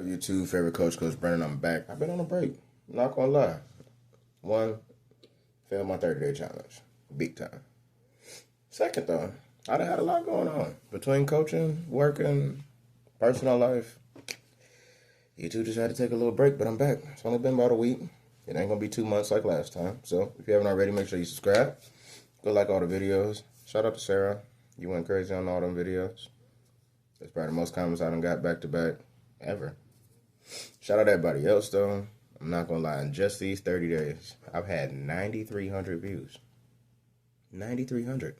Your two favorite Coach Brennan. I'm back. I've been on a break. I'm not gonna lie. One, failed my 30-day challenge. Big time. Second, though, I done had a lot going on. Between coaching, working, personal life. You two just had to take a little break, but I'm back. It's only been about a week. It ain't gonna be 2 months like last time. So, if you haven't already, make sure you subscribe. Go like all the videos. Shout out to Sarah. You went crazy on all them videos. That's probably the most comments I done got back to back ever. Shout out to everybody else, though. I'm not going to lie. In just these 30 days, I've had 9,300 views. 9,300.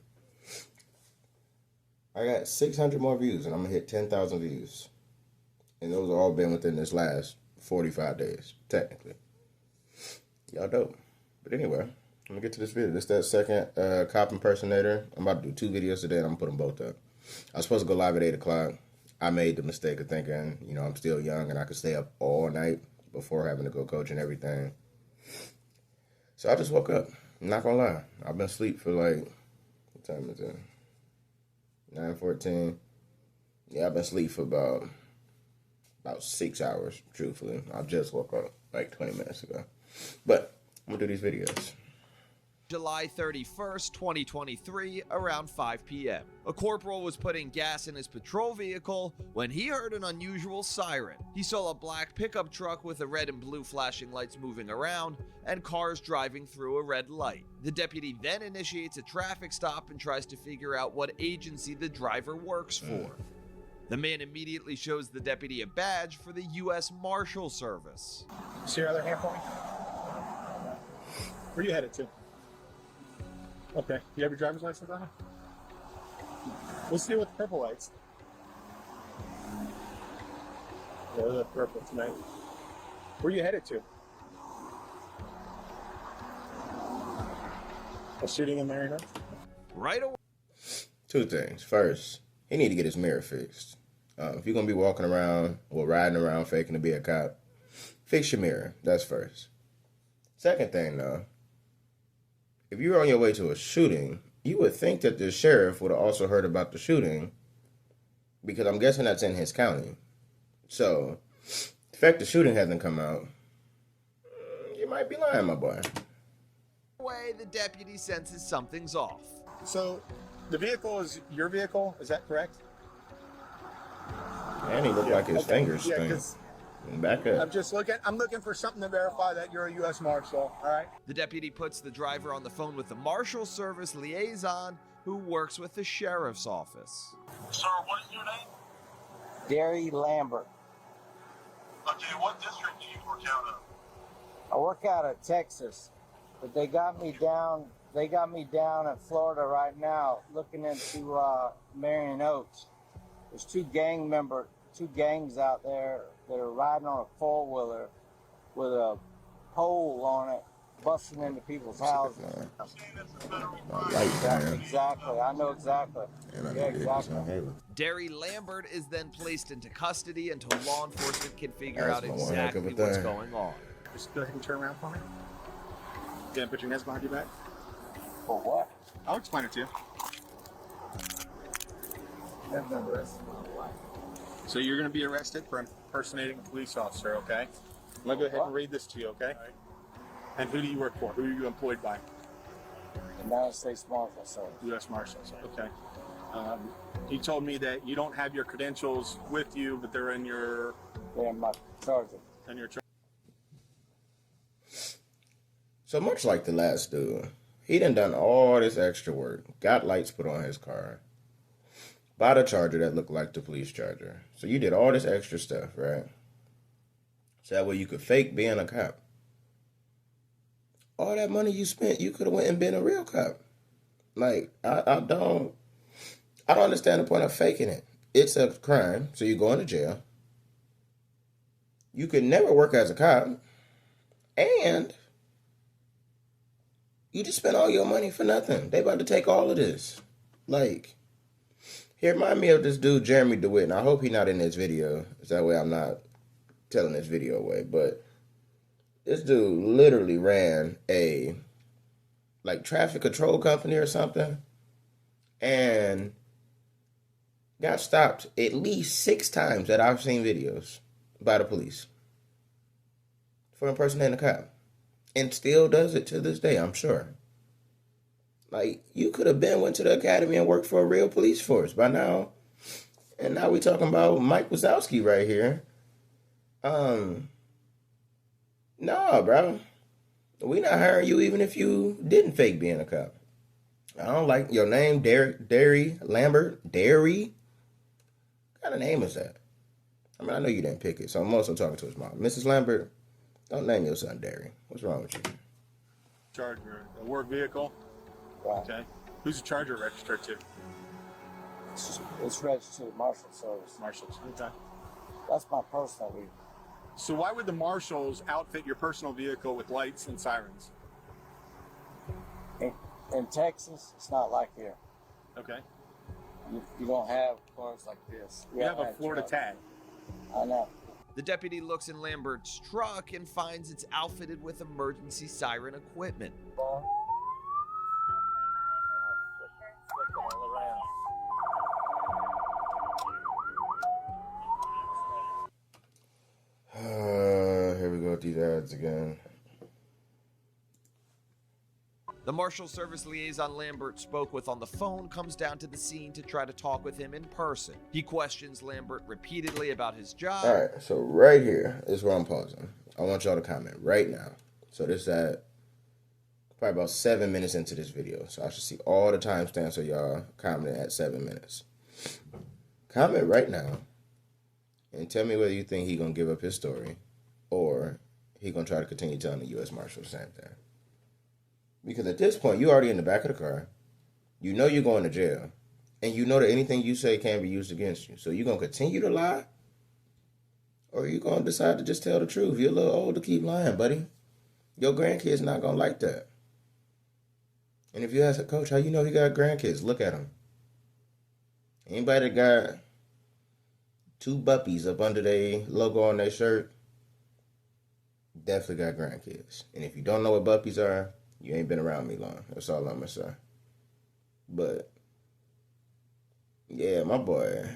I got 600 more views, and I'm going to hit 10,000 views. And those have all been within this last 45 days, technically. Y'all dope. But anyway, let me get to this video. This is that second cop impersonator. I'm about to do 2 videos today, and I'm going to put them both up. I was supposed to go live at 8 o'clock. I made the mistake of thinking, I'm still young and I could stay up all night before having to go coach and everything. So I just woke up. I'm not going to lie. I've been asleep for what time is it? 9:14. Yeah, I've been asleep for about 6 hours, truthfully. I just woke up 20 minutes ago. But I'm going to do these videos. July 31st, 2023, around 5 p.m. A corporal was putting gas in his patrol vehicle when he heard an unusual siren. He saw a black pickup truck with a red and blue flashing lights moving around and cars driving through a red light. The deputy then initiates a traffic stop and tries to figure out what agency the driver works for. The man immediately shows the deputy a badge for the U.S. Marshal Service. See your other hand for me? Where are you headed to? Okay. Do you have your driver's license on it? What's the deal with the purple lights? Yeah, they're purple tonight. Where are you headed to? A shooting in Marion Oaks? Right away. 2 things. First, he need to get his mirror fixed. If you're going to be walking around or riding around faking to be a cop, fix your mirror. That's first. Second thing, though, if you were on your way to a shooting, you would think that the sheriff would have also heard about the shooting because I'm guessing that's in his county. So, the fact the shooting hasn't come out, you might be lying, my boy. Way the deputy senses something's off. So, the vehicle is your vehicle, is that correct? And he looked like his fingers Yeah, stink. 'cause Back up. I'm looking for something to verify that you're a U.S. Marshal, all right? The deputy puts the driver on the phone with the Marshal Service liaison who works with the sheriff's office. Sir, what is your name? Gary Lambert. Okay, what district do you work out of? I work out of Texas, but they got me down in Florida right now looking into Marion Oaks. There's 2 gangs out there that are riding on a 4-wheeler with a pole on it, busting into people's houses. Exactly. I know exactly. Yeah, exactly. Gary Lambert is then placed into custody until law enforcement can figure That's out one heck exactly of a what's thing. going on. Just go ahead and turn around for me. Can I put your hands behind your back? For what? I'll explain it to you. So you're going to be arrested for impersonating a police officer, okay? I'm going to go ahead and read this to you, okay? And who do you work for? Who are you employed by? United States Marshal Service. U.S. Marshals, okay. He told me that you don't have your credentials with you, but they're in your... They're in my charger. In your So much like the last dude, he done all this extra work, got lights put on his car, bought a charger that looked like the police charger. So you did all this extra stuff, right? So that way you could fake being a cop. All that money you spent, you could have went and been a real cop. I don't understand the point of faking it. It's a crime, so you go into jail. You could never work as a cop, and you just spent all your money for nothing. They about to take all of this. He remind me of this dude, Jeremy DeWitt, and I hope he's not in this video. So that way I'm not telling this video away. But this dude literally ran a traffic control company or something and got stopped at least 6 times that I've seen videos. by the police for impersonating a cop. And still does it to this day, I'm sure. Like, you could have went to the academy and worked for a real police force by now. And now we talking about Mike Wazowski right here. Nah, bro. We not hiring you even if you didn't fake being a cop. I don't like your name, Derry Lambert. Derry? What kind of name is that? I mean, I know you didn't pick it, so I'm also talking to his mom. Mrs. Lambert, don't name your son Derry. What's wrong with you? Charger, a work vehicle. Right. Okay. Who's the Charger registered to? It's registered to Marshal Service. Marshals. Okay. That's my personal vehicle. So why would the marshals outfit your personal vehicle with lights and sirens? In Texas, it's not like here. Okay. You don't have cars like this. You have a Florida tag. I know. The deputy looks in Lambert's truck and finds it's outfitted with emergency siren equipment. Flick all around. Here we go with these ads again. The Marshal Service liaison Lambert spoke with on the phone comes down to the scene to try to talk with him in person. He questions Lambert repeatedly about his job. All right, so right here is where I'm pausing. I want y'all to comment right now. So this is at probably about 7 minutes into this video. So I should see all the timestamps of y'all commenting at 7 minutes. Comment right now and tell me whether you think he gonna give up his story or he gonna try to continue telling the U.S. Marshal the same thing. Because at this point, you're already in the back of the car. You know you're going to jail. And you know that anything you say can be used against you. So you're going to continue to lie? Or are you going to decide to just tell the truth? You're a little old to keep lying, buddy. Your grandkids not going to like that. And if you ask a coach, how you know he got grandkids? Look at him. Anybody that got 2 buppies up under their logo on their shirt, definitely got grandkids. And if you don't know what buppies are, you ain't been around me long. That's all I'm going to say. But, yeah, my boy.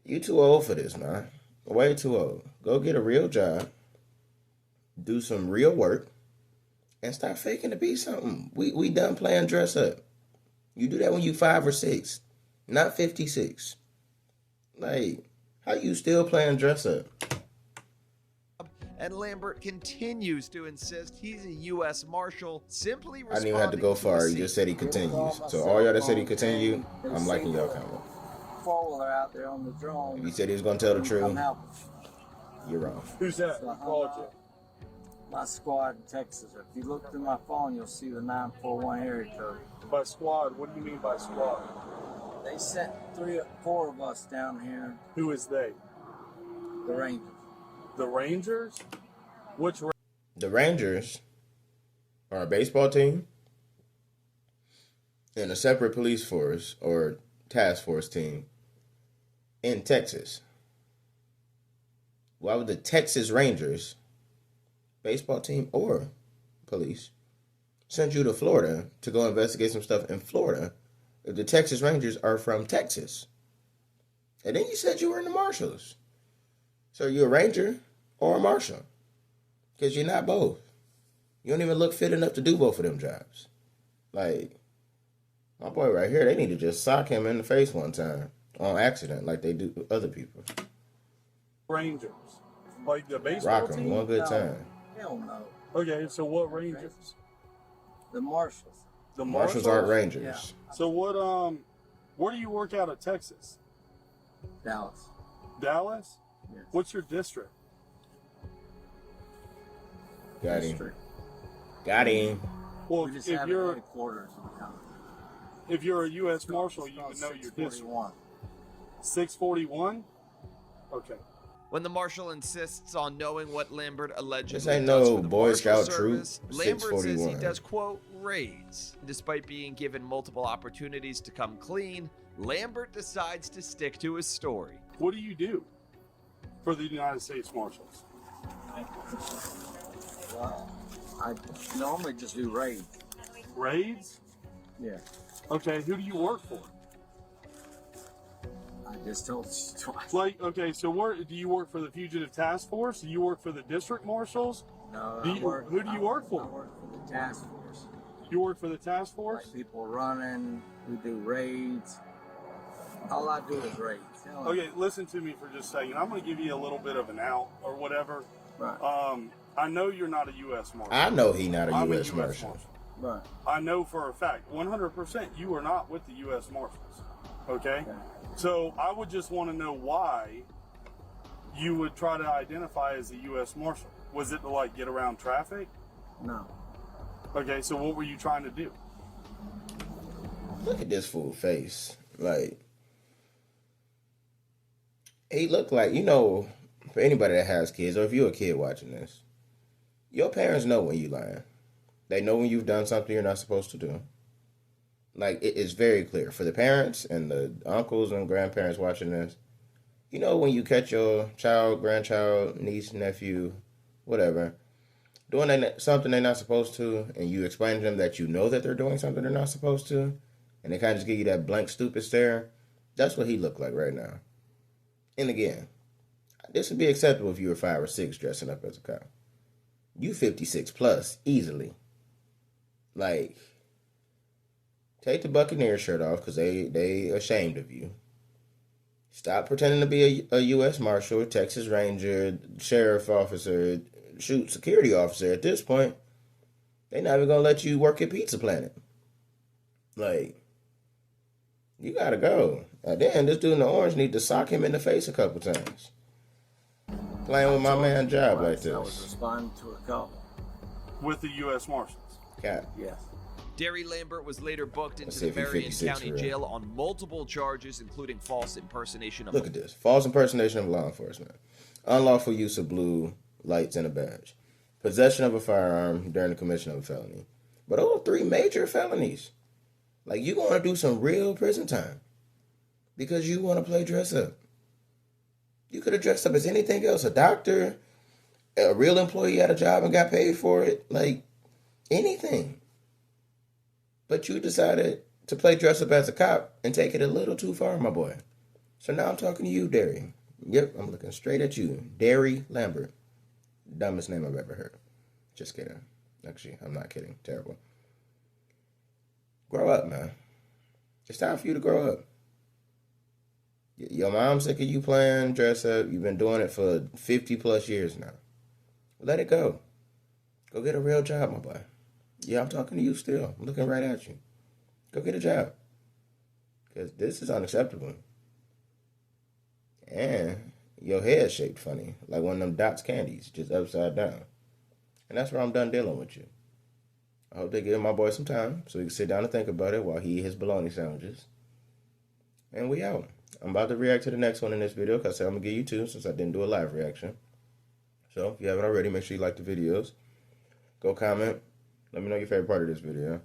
You too old for this, man. Way too old. Go get a real job. Do some real work. And stop faking to be something. We done playing dress up. You do that when you 5 or 6. Not 56. Like, how you still playing dress up? And Lambert continues to insist he's a U.S. Marshal, simply I didn't even have to go far. He just said he continues. So all y'all that said he continued, I'm liking y'all comment. 4-wheeler out there on the drone. If he said he was going to tell the I'm truth, helping. you're wrong. Who's that? Who called you? My squad in Texas. If you look through my phone, you'll see the 941 area code. By squad, what do you mean by squad? They sent 3 or 4 of us down here, Who is they? the Rangers. The Rangers? Which The Rangers are a baseball team and a separate police force or task force team in Texas. Why would the Texas Rangers, baseball team or police, send you to Florida to go investigate some stuff in Florida if the Texas Rangers are from Texas? And then you said you were in the Marshals. So you're a Ranger or a Marshal? Because you're not both. You don't even look fit enough to do both of them jobs. Like, my boy right here, they need to just sock him in the face one time on accident like they do other people. Rangers? Like the baseball Rock him team? one good time. Hell no. Okay, so what Rangers? The Marshals. The Marshals aren't Rangers. Yeah. So what, where do you work out of Texas? Dallas. Dallas? Yes. What's your district? Got him. District. Got him. Well, We just if have you're headquarters in the county. if you're a U.S. Marshal, It's you called would know your district. 641. 641? Okay. When the Marshal insists on knowing what Lambert allegedly This ain't does no for the Boy Marshal Scout troop, Service, Lambert says he 641. does, quote, raids. Despite being given multiple opportunities to come clean, Lambert decides to stick to his story. What do you do for the United States Marshals? Well, I normally just do raids. Raids? Yeah. Okay, who do you work for? I I just told you twice. Like, okay, so do you work for the Fugitive Task Force? Do you work for the District Marshals? No, Who do you work for? I work for the task force. You work for the task force? Like people running, we do raids. All I do is raids. Okay, listen to me for just a second. I'm going to give you a little bit of an out or whatever. Right. I know you're not a U.S. Marshal. I know he not a I'm U.S. Marshal. Right. I know for a fact, 100%, you are not with the U.S. Marshals. Okay? So I would just want to know why you would try to identify as a U.S. Marshal. Was it to, like, get around traffic? No. Okay, so what were you trying to do? Look at this fool face. Like, he look like, you know, for anybody that has kids, or if you're a kid watching this, your parents know when you lying. They know when you've done something you're not supposed to do. Like, it is very clear. For the parents and the uncles and grandparents watching this, you know when you catch your child, grandchild, niece, nephew, whatever, doing something they're not supposed to, and you explain to them that you know that they're doing something they're not supposed to, and they kind of just give you that blank, stupid stare, that's what he looked like right now. And again, this would be acceptable if you were 5 or 6 dressing up as a cop. You 56 plus, easily. Like, take the Buccaneer shirt off because they ashamed of you. Stop pretending to be a U.S. Marshal, a Texas Ranger, sheriff officer, shoot, security officer. At this point, they not even going to let you work at Pizza Planet. Like, you got to go. And then this dude in the orange need to sock him in the face a couple times. Playing with my man's job like this. I was responding to a call. With the U.S. Marshals? Cat. Yes. Derry Lambert was later booked into see the if he's Marion 56 County for real. Jail on multiple charges, including false impersonation of Look at this. False impersonation of law enforcement. Unlawful use of blue lights and a badge. Possession of a firearm during the commission of a felony. But those are 3 major felonies. Like, you going to do some real prison time. Because you want to play dress up. You could have dressed up as anything else. A doctor, a real employee at a job and got paid for it. Like, anything. But you decided to play dress up as a cop and take it a little too far, my boy. So now I'm talking to you, Derry. Yep, I'm looking straight at you. Derry Lambert. Dumbest name I've ever heard. Just kidding. Actually, I'm not kidding. Terrible. Grow up, man. It's time for you to grow up. Your mom's sick of you playing dress up. You've been doing it for 50 plus years now. Let it go. Go get a real job, my boy. Yeah, I'm talking to you still. I'm looking right at you. Go get a job. Because this is unacceptable. And your hair's shaped funny. Like one of them Dots candies, just upside down. And that's where I'm done dealing with you. I hope they give my boy some time so he can sit down and think about it while he eats his bologna sandwiches. And we out. I'm about to react to the next one in this video because I'm going to give you 2 since I didn't do a live reaction. So if you haven't already, make sure you like the videos. Go comment. Let me know your favorite part of this video.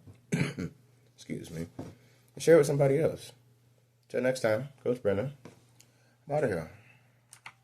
Excuse me. And share it with somebody else. Till next time, Coach Brenner. I'm out of here.